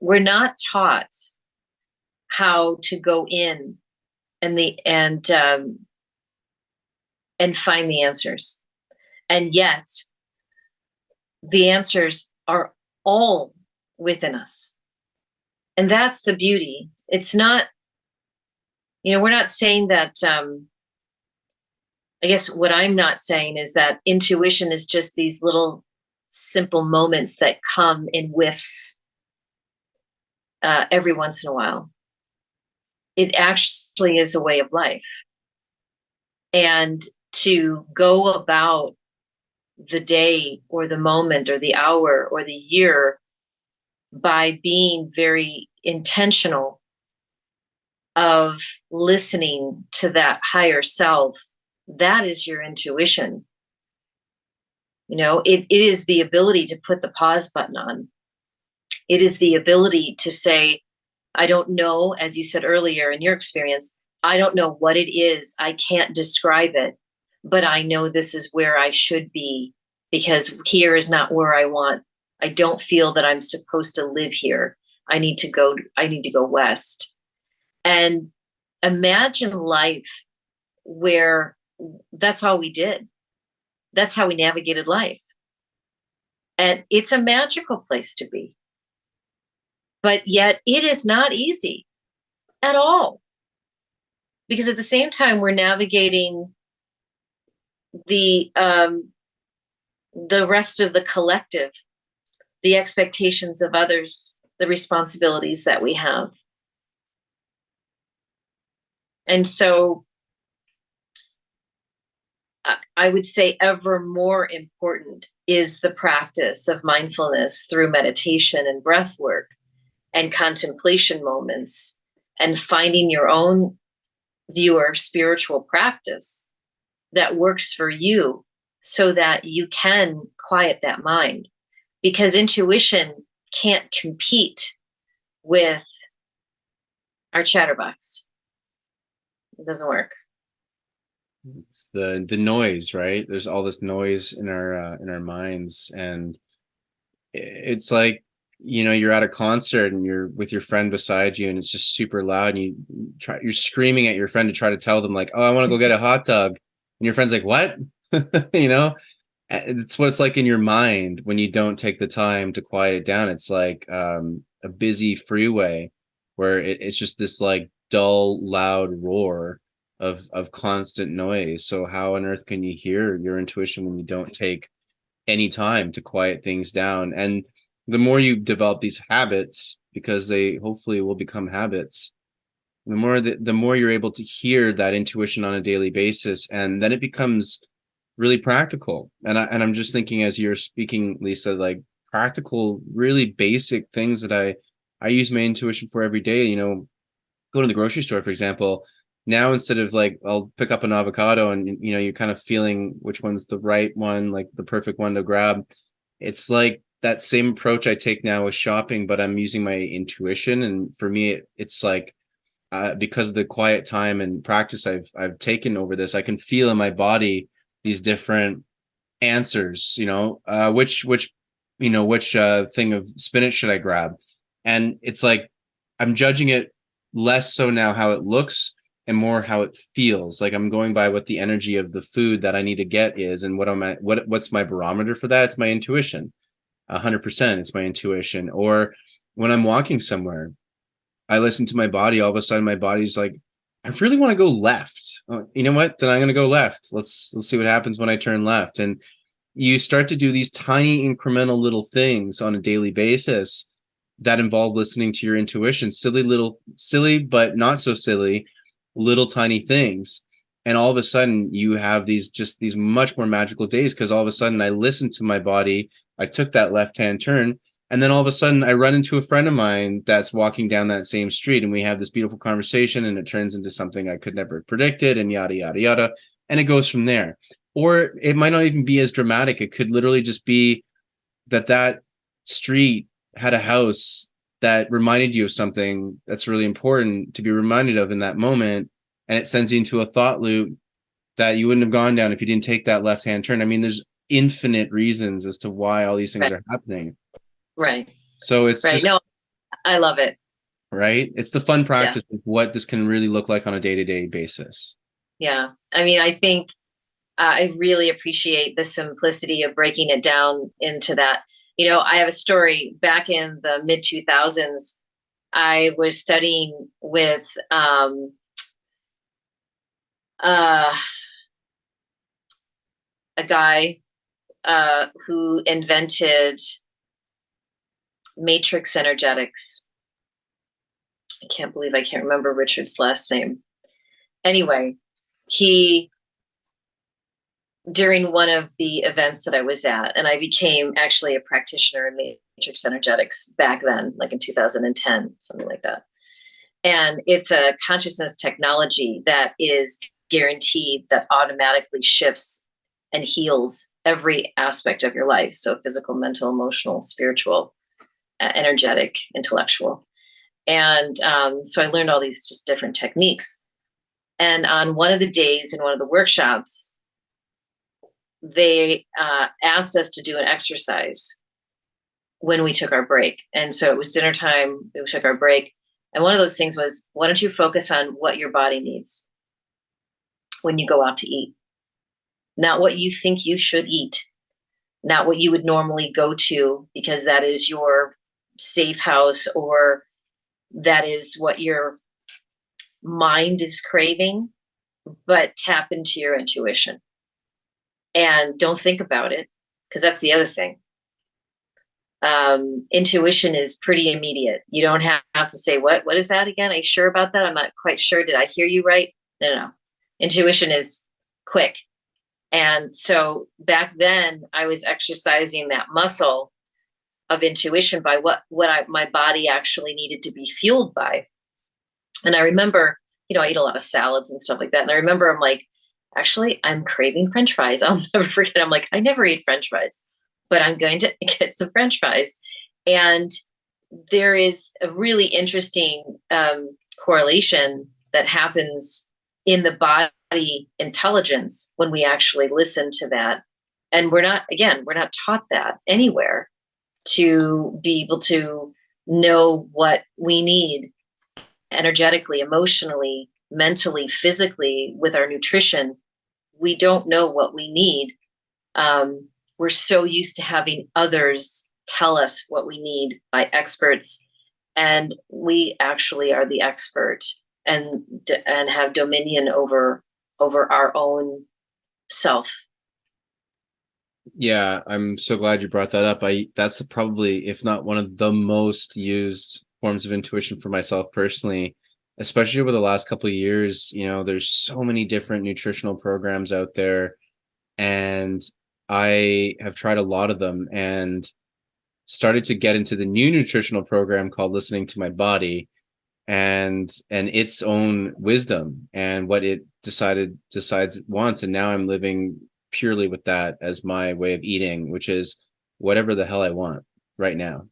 we're not taught how to go in and and find the answers. And yet the answers are all within us. And that's the beauty. It's not, we're not saying that, I guess what I'm not saying is that intuition is just these little simple moments that come in whiffs every once in a while. It actually is a way of life. And to go about the day or the moment or the hour or the year by being very intentional of listening to that higher self, that is your intuition. It is the ability to put the pause button on. It is the ability to say, I don't know, as you said earlier in your experience, I don't know what it is. I can't describe it, but I know this is where I should be, because here is not where I want. I don't feel that I'm supposed to live here. I need to go west. And imagine life where that's all we did. That's how we navigated life. And it's a magical place to be. But yet it is not easy at all. Because at the same time, we're navigating the rest of the collective, the expectations of others, the responsibilities that we have. And so I would say ever more important is the practice of mindfulness through meditation and breath work and contemplation moments, and finding your own view or spiritual practice that works for you so that you can quiet that mind. Because intuition can't compete with our chatterbox. It doesn't work. It's the noise, right? There's all this noise in our minds, and it's like, you're at a concert and you're with your friend beside you and it's just super loud, and you're screaming at your friend to try to tell them like, oh, I want to go get a hot dog, and your friend's like, what? It's what it's like in your mind when you don't take the time to quiet it down. It's like a busy freeway where it's just this like dull, loud roar of constant noise. So how on earth can you hear your intuition when you don't take any time to quiet things down? And the more you develop these habits, because they hopefully will become habits, the more you're able to hear that intuition on a daily basis, and then it becomes really practical. And I'm just thinking as you're speaking, Lisa, like practical, really basic things that I use my intuition for every day. Go to the grocery store, for example. Now, instead of like, I'll pick up an avocado and, you're kind of feeling which one's the right one, like the perfect one to grab. It's like that same approach I take now with shopping, but I'm using my intuition. And for me, it's like, because of the quiet time and practice I've taken over this, I can feel in my body these different answers, which thing of spinach should I grab? And it's like, I'm judging it less so now how it looks and more how it feels. Like I'm going by what the energy of the food that I need to get is, and what's my barometer for that? It's my intuition. 100%, it's my intuition. Or when I'm walking somewhere, I listen to my body. All of a sudden, my body's like, I really want to go left. Oh, you know what? Then I'm going to go left. Let's see what happens when I turn left. And you start to do these tiny incremental little things on a daily basis that involve listening to your intuition. Silly, but not so silly, little tiny things. And all of a sudden you have these much more magical days, because all of a sudden I listened to my body. I took that left-hand turn, and then all of a sudden I run into a friend of mine that's walking down that same street, and we have this beautiful conversation, and it turns into something I could never have predicted, and yada, yada, yada. And it goes from there. Or it might not even be as dramatic. It could literally just be that street had a house that reminded you of something that's really important to be reminded of in that moment. And it sends you into a thought loop that you wouldn't have gone down if you didn't take that left-hand turn. I mean, there's infinite reasons as to why all these things Right. are happening. Right. So it's Right. just, No, I love it. right? It's the fun Yeah. practice of what this can really look like on a day-to-day basis. Yeah. I mean, I think I really appreciate the simplicity of breaking it down into that. I have a story back in the mid 2000s. I was studying with uh, a guy who invented matrix energetics. I can't believe I can't remember Richard's last name. Anyway, he during one of the events that I was at, and I became actually a practitioner in matrix energetics back then, like in 2010, something like that. And it's a consciousness technology that is guaranteed that automatically shifts and heals every aspect of your life. So physical, mental, emotional, spiritual, energetic, intellectual. And so I learned all these just different techniques. And on one of the days in one of the workshops, they asked us to do an exercise when we took our break. And so it was dinner time, we took our break. And one of those things was, why don't you focus on what your body needs when you go out to eat? Not what you think you should eat, not what you would normally go to because that is your safe house or that is what your mind is craving, but tap into your intuition and don't think about it, because that's the other thing. Intuition is pretty immediate. You don't have to say, what is that again? Are you sure about that? I'm not quite sure. Did I hear you right? No. Intuition is quick. And so back then I was exercising that muscle of intuition by my body actually needed to be fueled by. And I remember, I eat a lot of salads and stuff like that. And I remember I'm like, actually, I'm craving French fries. I'll never forget. I'm like, I never eat French fries, but I'm going to get some French fries. And there is a really interesting correlation that happens in the body intelligence when we actually listen to that. And we're not taught that anywhere, to be able to know what we need energetically, emotionally, mentally, physically with our nutrition. We don't know what we need. We're so used to having others tell us what we need by experts, and we actually are the expert and have dominion over our own self. Yeah, I'm so glad you brought that up. That's probably, if not one of the most used forms of intuition for myself personally, especially over the last couple of years. There's so many different nutritional programs out there, and I have tried a lot of them and started to get into the new nutritional program called Listening to My Body, and its own wisdom and what it decides it wants. And now I'm living purely with that as my way of eating, which is whatever the hell I want right now.